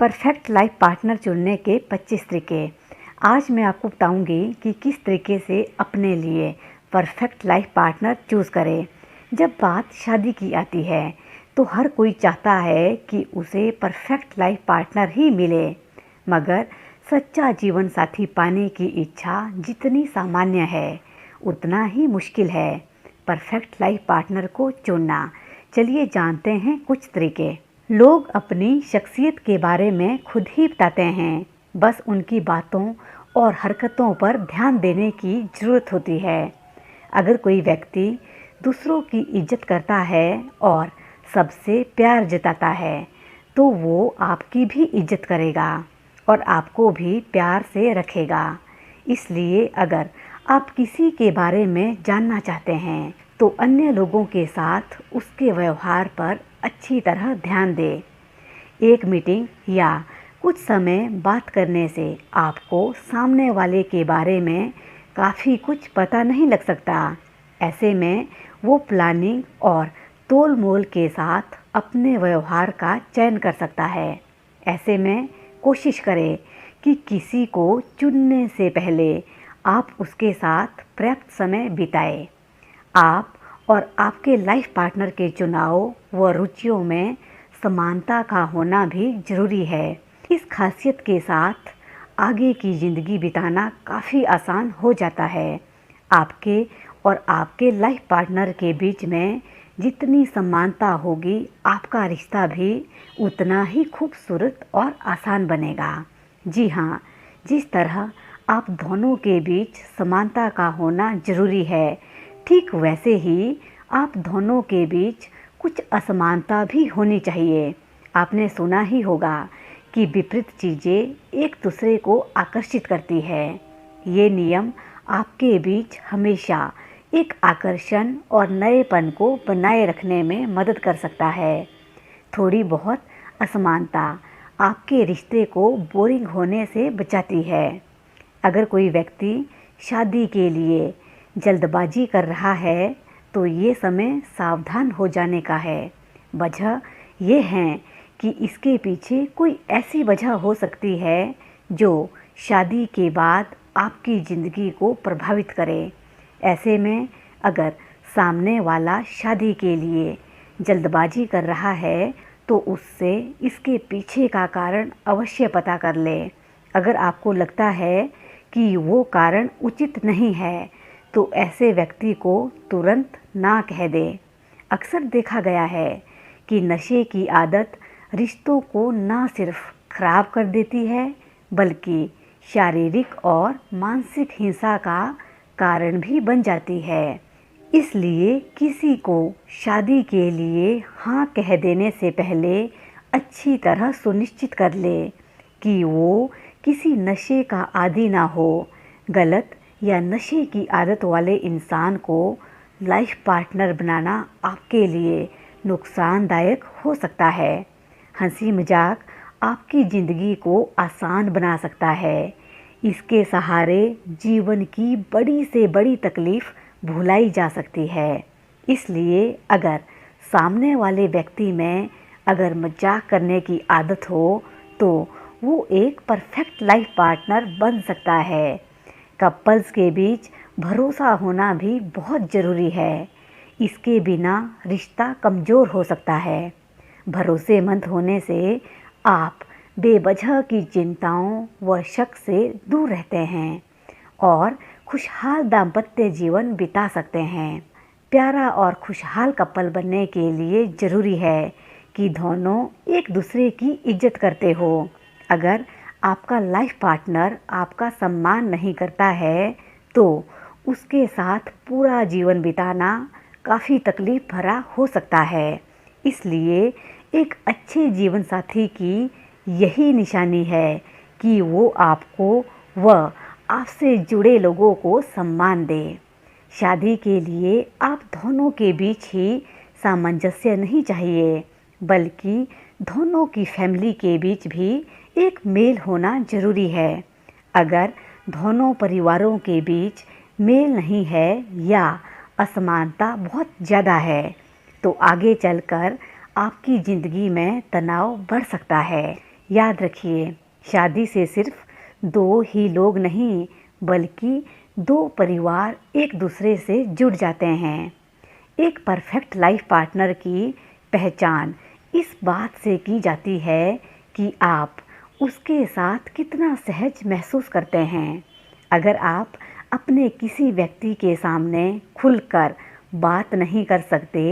Perfect life partner चुनने के 25 तरीके। आज मैं आपको बताऊंगी कि किस तरीके से अपने लिए परफेक्ट लाइफ पार्टनर चूज़ करें। जब बात शादी की आती है तो हर कोई चाहता है कि उसे परफेक्ट लाइफ पार्टनर ही मिले, मगर सच्चा जीवन साथी पाने की इच्छा जितनी सामान्य है उतना ही मुश्किल है परफेक्ट लाइफ पार्टनर को चुनना। चलिए जानते हैं कुछ तरीके। लोग अपनी शख्सियत के बारे में खुद ही बताते हैं, बस उनकी बातों और हरकतों पर ध्यान देने की ज़रूरत होती है। अगर कोई व्यक्ति दूसरों की इज्जत करता है और सबसे प्यार जताता है तो वो आपकी भी इज्जत करेगा और आपको भी प्यार से रखेगा। इसलिए अगर आप किसी के बारे में जानना चाहते हैं तो अन्य लोगों के साथ उसके व्यवहार पर अच्छी तरह ध्यान दें। एक मीटिंग या कुछ समय बात करने से आपको सामने वाले के बारे में काफ़ी कुछ पता नहीं लग सकता। ऐसे में वो प्लानिंग और तोल मोल के साथ अपने व्यवहार का चयन कर सकता है। ऐसे में कोशिश करें कि किसी को चुनने से पहले आप उसके साथ पर्याप्त समय बिताएं। आप और आपके लाइफ पार्टनर के चुनाव व रुचियों में समानता का होना भी ज़रूरी है। इस खासियत के साथ आगे की ज़िंदगी बिताना काफ़ी आसान हो जाता है। आपके और आपके लाइफ पार्टनर के बीच में जितनी समानता होगी, आपका रिश्ता भी उतना ही खूबसूरत और आसान बनेगा। जी हाँ, जिस तरह आप दोनों के बीच समानता का होना ज़रूरी है, ठीक वैसे ही आप दोनों के बीच कुछ असमानता भी होनी चाहिए। आपने सुना ही होगा कि विपरीत चीज़ें एक दूसरे को आकर्षित करती है। ये नियम आपके बीच हमेशा एक आकर्षण और नएपन को बनाए रखने में मदद कर सकता है। थोड़ी बहुत असमानता आपके रिश्ते को बोरिंग होने से बचाती है। अगर कोई व्यक्ति शादी के लिए जल्दबाजी कर रहा है तो ये समय सावधान हो जाने का है। वजह यह है कि इसके पीछे कोई ऐसी वजह हो सकती है जो शादी के बाद आपकी ज़िंदगी को प्रभावित करे। ऐसे में अगर सामने वाला शादी के लिए जल्दबाजी कर रहा है तो उससे इसके पीछे का कारण अवश्य पता कर ले। अगर आपको लगता है कि वो कारण उचित नहीं है तो ऐसे व्यक्ति को तुरंत ना कह दे। अक्सर देखा गया है कि नशे की आदत रिश्तों को ना सिर्फ खराब कर देती है बल्कि शारीरिक और मानसिक हिंसा का कारण भी बन जाती है। इसलिए किसी को शादी के लिए हाँ कह देने से पहले अच्छी तरह सुनिश्चित कर ले कि वो किसी नशे का आदी ना हो। गलत या नशे की आदत वाले इंसान को लाइफ पार्टनर बनाना आपके लिए नुकसानदायक हो सकता है। हंसी मजाक आपकी ज़िंदगी को आसान बना सकता है। इसके सहारे जीवन की बड़ी से बड़ी तकलीफ़ भुलाई जा सकती है। इसलिए अगर सामने वाले व्यक्ति में अगर मजाक करने की आदत हो तो वो एक परफेक्ट लाइफ पार्टनर बन सकता है। कपल्स के बीच भरोसा होना भी बहुत ज़रूरी है। इसके बिना रिश्ता कमज़ोर हो सकता है। भरोसेमंद होने से आप बेवजह की चिंताओं व शक से दूर रहते हैं और खुशहाल दाम्पत्य जीवन बिता सकते हैं। प्यारा और खुशहाल कपल बनने के लिए ज़रूरी है कि दोनों एक दूसरे की इज्जत करते हो। अगर आपका लाइफ पार्टनर आपका सम्मान नहीं करता है तो उसके साथ पूरा जीवन बिताना काफ़ी तकलीफ भरा हो सकता है। इसलिए एक अच्छे जीवन साथी की यही निशानी है कि वो आपको व आपसे जुड़े लोगों को सम्मान दे। शादी के लिए आप दोनों के बीच ही सामंजस्य नहीं चाहिए बल्कि दोनों की फैमिली के बीच भी एक मेल होना ज़रूरी है। अगर दोनों परिवारों के बीच मेल नहीं है या असमानता बहुत ज़्यादा है तो आगे चलकर आपकी ज़िंदगी में तनाव बढ़ सकता है। याद रखिए, शादी से सिर्फ दो ही लोग नहीं बल्कि दो परिवार एक दूसरे से जुड़ जाते हैं। एक परफेक्ट लाइफ पार्टनर की पहचान इस बात से की जाती है कि आप उसके साथ कितना सहज महसूस करते हैं। अगर आप अपने किसी व्यक्ति के सामने खुलकर बात नहीं कर सकते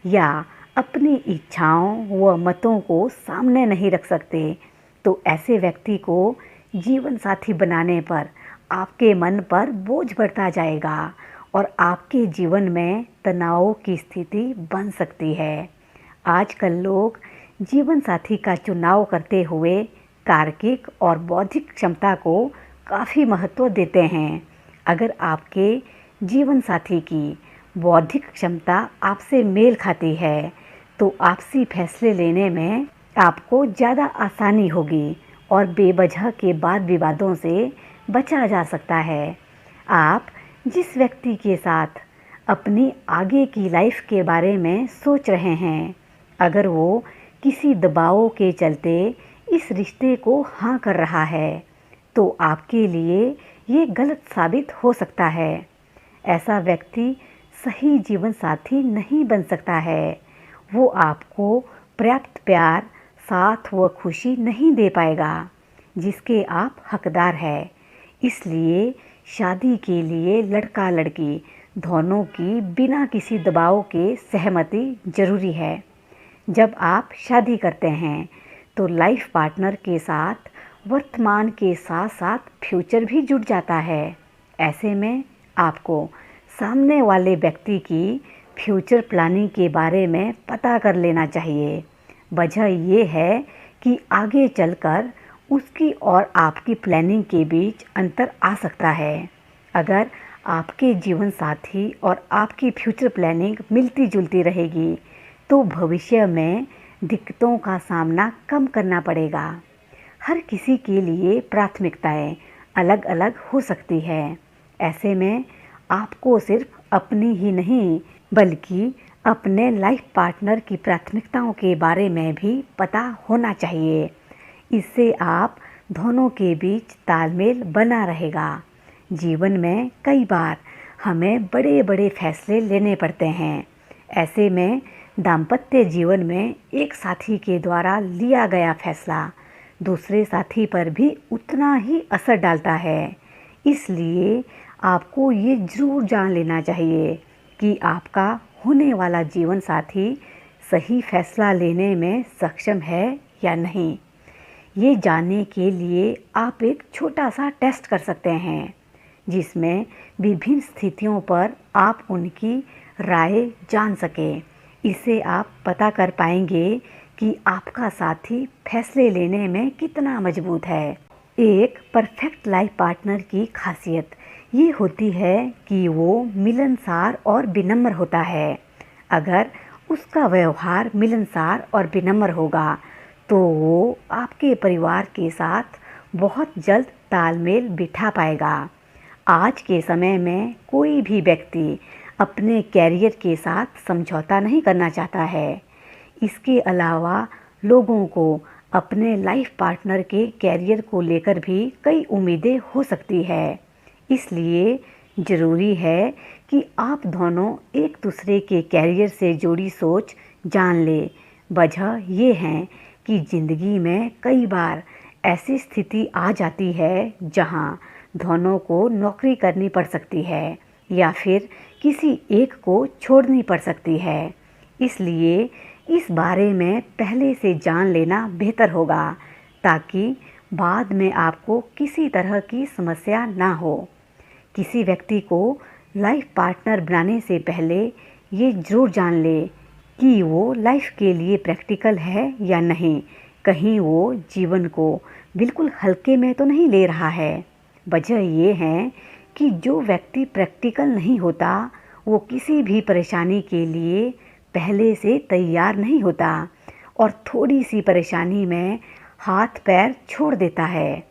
या अपनी इच्छाओं व मतों को सामने नहीं रख सकते, तो ऐसे व्यक्ति को जीवन साथी बनाने पर आपके मन पर बोझ बढ़ता जाएगा और आपके जीवन में तनाव की स्थिति बन सकती है। आजकल लोग जीवन साथी का चुनाव करते हुए तार्किक और बौद्धिक क्षमता को काफ़ी महत्व देते हैं। अगर आपके जीवन साथी की बौद्धिक क्षमता आपसे मेल खाती है, तो आपसी फैसले लेने में आपको ज़्यादा आसानी होगी और बेवजह के वाद विवादों से बचा जा सकता है। आप जिस व्यक्ति के साथ अपनी आगे की लाइफ के बारे में सोच रहे हैं, अगर वो किसी दबाव के चलते इस रिश्ते को हाँ कर रहा है, तो आपके लिए ये गलत साबित हो सकता है। ऐसा व्यक्ति सही जीवन साथी नहीं बन सकता है। वो आपको पर्याप्त प्यार, साथ व खुशी नहीं दे पाएगा जिसके आप हकदार हैं। इसलिए शादी के लिए लड़का लड़की दोनों की बिना किसी दबाव के सहमति जरूरी है। जब आप शादी करते हैं तो लाइफ पार्टनर के साथ वर्तमान के साथ साथ फ्यूचर भी जुड़ जाता है। ऐसे में आपको सामने वाले व्यक्ति की फ्यूचर प्लानिंग के बारे में पता कर लेना चाहिए। वजह ये है कि आगे चलकर उसकी और आपकी प्लानिंग के बीच अंतर आ सकता है। अगर आपके जीवन साथी और आपकी फ्यूचर प्लानिंग मिलती जुलती रहेगी, तो भविष्य में दिक्कतों का सामना कम करना पड़ेगा। हर किसी के लिए प्राथमिकताएं अलग अलग हो सकती है। ऐसे में आपको सिर्फ अपनी ही नहीं बल्कि अपने लाइफ पार्टनर की प्राथमिकताओं के बारे में भी पता होना चाहिए। इससे आप दोनों के बीच तालमेल बना रहेगा। जीवन में कई बार हमें बड़े बड़े फैसले लेने पड़ते हैं। ऐसे में दाम्पत्य जीवन में एक साथी के द्वारा लिया गया फैसला दूसरे साथी पर भी उतना ही असर डालता है। इसलिए आपको ये ज़रूर जान लेना चाहिए कि आपका होने वाला जीवन साथी सही फैसला लेने में सक्षम है या नहीं। ये जानने के लिए आप एक छोटा सा टेस्ट कर सकते हैं, जिसमें विभिन्न स्थितियों पर आप उनकी राय जान सकें। इससे आप पता कर पाएंगे कि आपका साथी फैसले लेने में कितना मजबूत है। एक परफेक्ट लाइफ पार्टनर की खासियत ये होती है कि वो मिलनसार और विनम्र होता है। अगर उसका व्यवहार मिलनसार और विनम्र होगा, तो वो आपके परिवार के साथ बहुत जल्द तालमेल बिठा पाएगा। आज के समय में कोई भी व्यक्ति अपने कैरियर के साथ समझौता नहीं करना चाहता है। इसके अलावा लोगों को अपने लाइफ पार्टनर के कैरियर को लेकर भी कई उम्मीदें हो सकती है। इसलिए ज़रूरी है कि आप दोनों एक दूसरे के कैरियर से जुड़ी सोच जान लें। वजह ये है कि ज़िंदगी में कई बार ऐसी स्थिति आ जाती है जहां दोनों को नौकरी करनी पड़ सकती है या फिर किसी एक को छोड़नी पड़ सकती है। इसलिए इस बारे में पहले से जान लेना बेहतर होगा, ताकि बाद में आपको किसी तरह की समस्या ना हो। किसी व्यक्ति को लाइफ पार्टनर बनाने से पहले ये ज़रूर जान ले कि वो लाइफ के लिए प्रैक्टिकल है या नहीं। कहीं वो जीवन को बिल्कुल हल्के में तो नहीं ले रहा है। वजह ये है कि जो व्यक्ति प्रैक्टिकल नहीं होता, वो किसी भी परेशानी के लिए पहले से तैयार नहीं होता और थोड़ी सी परेशानी में हाथ पैर छोड़ देता है।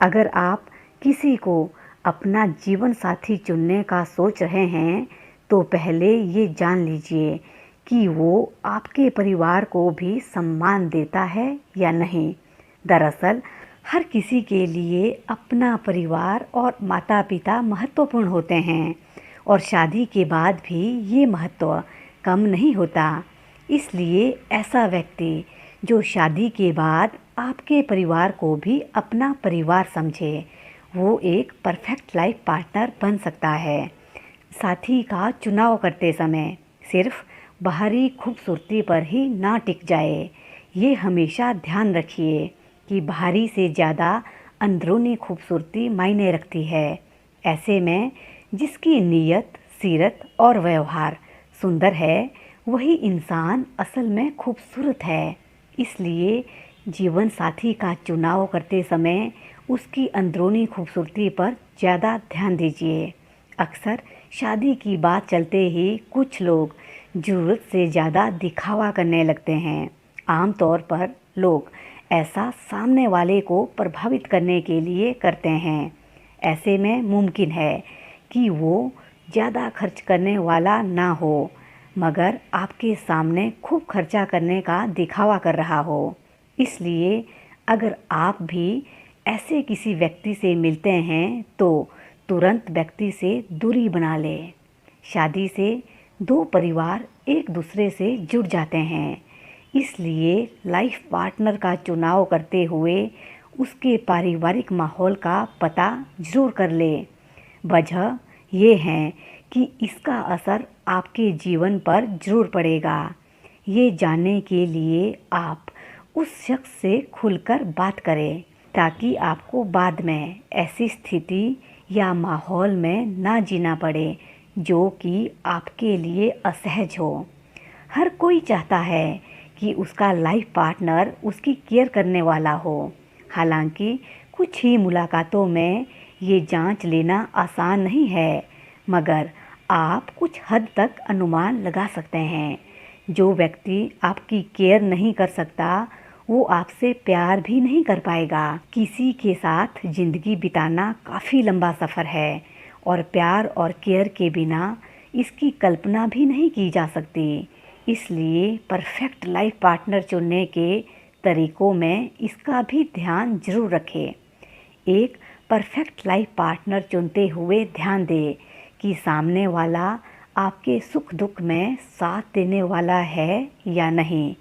अगर आप किसी को अपना जीवन साथी चुनने का सोच रहे हैं, तो पहले ये जान लीजिए कि वो आपके परिवार को भी सम्मान देता है या नहीं। दरअसल हर किसी के लिए अपना परिवार और माता पिता महत्वपूर्ण होते हैं और शादी के बाद भी ये महत्व कम नहीं होता। इसलिए ऐसा व्यक्ति जो शादी के बाद आपके परिवार को भी अपना परिवार समझे, वो एक परफेक्ट लाइफ पार्टनर बन सकता है। साथी का चुनाव करते समय सिर्फ बाहरी खूबसूरती पर ही ना टिक जाए। ये हमेशा ध्यान रखिए कि बाहरी से ज़्यादा अंदरूनी खूबसूरती मायने रखती है। ऐसे में जिसकी नीयत, सीरत और व्यवहार सुंदर है, वही इंसान असल में खूबसूरत है। इसलिए जीवन साथी का चुनाव करते समय उसकी अंदरूनी खूबसूरती पर ज़्यादा ध्यान दीजिए। अक्सर शादी की बात चलते ही कुछ लोग ज़रूरत से ज़्यादा दिखावा करने लगते हैं। आमतौर पर लोग ऐसा सामने वाले को प्रभावित करने के लिए करते हैं। ऐसे में मुमकिन है कि वो ज़्यादा खर्च करने वाला ना हो, मगर आपके सामने खूब खर्चा करने का दिखावा कर रहा हो। इसलिए अगर आप भी ऐसे किसी व्यक्ति से मिलते हैं तो तुरंत व्यक्ति से दूरी बना लें। शादी से दो परिवार एक दूसरे से जुड़ जाते हैं। इसलिए लाइफ पार्टनर का चुनाव करते हुए उसके पारिवारिक माहौल का पता ज़रूर कर लें। वजह ये है कि इसका असर आपके जीवन पर ज़रूर पड़ेगा। ये जानने के लिए आप उस शख्स से खुलकर बात करें ताकि आपको बाद में ऐसी स्थिति या माहौल में ना जीना पड़े जो कि आपके लिए असहज हो। हर कोई चाहता है कि उसका लाइफ पार्टनर उसकी केयर करने वाला हो। हालांकि कुछ ही मुलाकातों में ये जांच लेना आसान नहीं है, मगर आप कुछ हद तक अनुमान लगा सकते हैं। जो व्यक्ति आपकी केयर नहीं कर सकता, वो आपसे प्यार भी नहीं कर पाएगा। किसी के साथ ज़िंदगी बिताना काफ़ी लंबा सफ़र है और प्यार और केयर के बिना इसकी कल्पना भी नहीं की जा सकती। इसलिए परफेक्ट लाइफ पार्टनर चुनने के तरीक़ों में इसका भी ध्यान ज़रूर रखें। एक परफेक्ट लाइफ पार्टनर चुनते हुए ध्यान दें कि सामने वाला आपके सुख दुख में साथ देने वाला है या नहीं।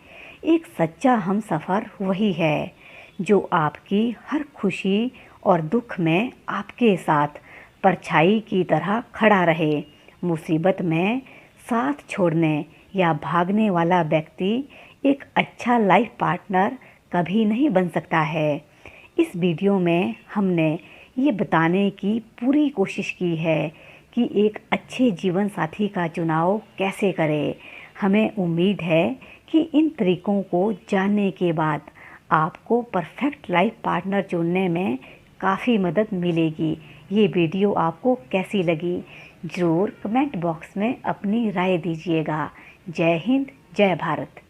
एक सच्चा हमसफ़र वही है जो आपकी हर खुशी और दुख में आपके साथ परछाई की तरह खड़ा रहे। मुसीबत में साथ छोड़ने या भागने वाला व्यक्ति एक अच्छा लाइफ पार्टनर कभी नहीं बन सकता है। इस वीडियो में हमने ये बताने की पूरी कोशिश की है कि एक अच्छे जीवन साथी का चुनाव कैसे करें। हमें उम्मीद है कि इन तरीक़ों को जानने के बाद आपको परफेक्ट लाइफ पार्टनर चुनने में काफ़ी मदद मिलेगी। ये वीडियो आपको कैसी लगी ज़रूर कमेंट बॉक्स में अपनी राय दीजिएगा। जय हिंद, जय भारत।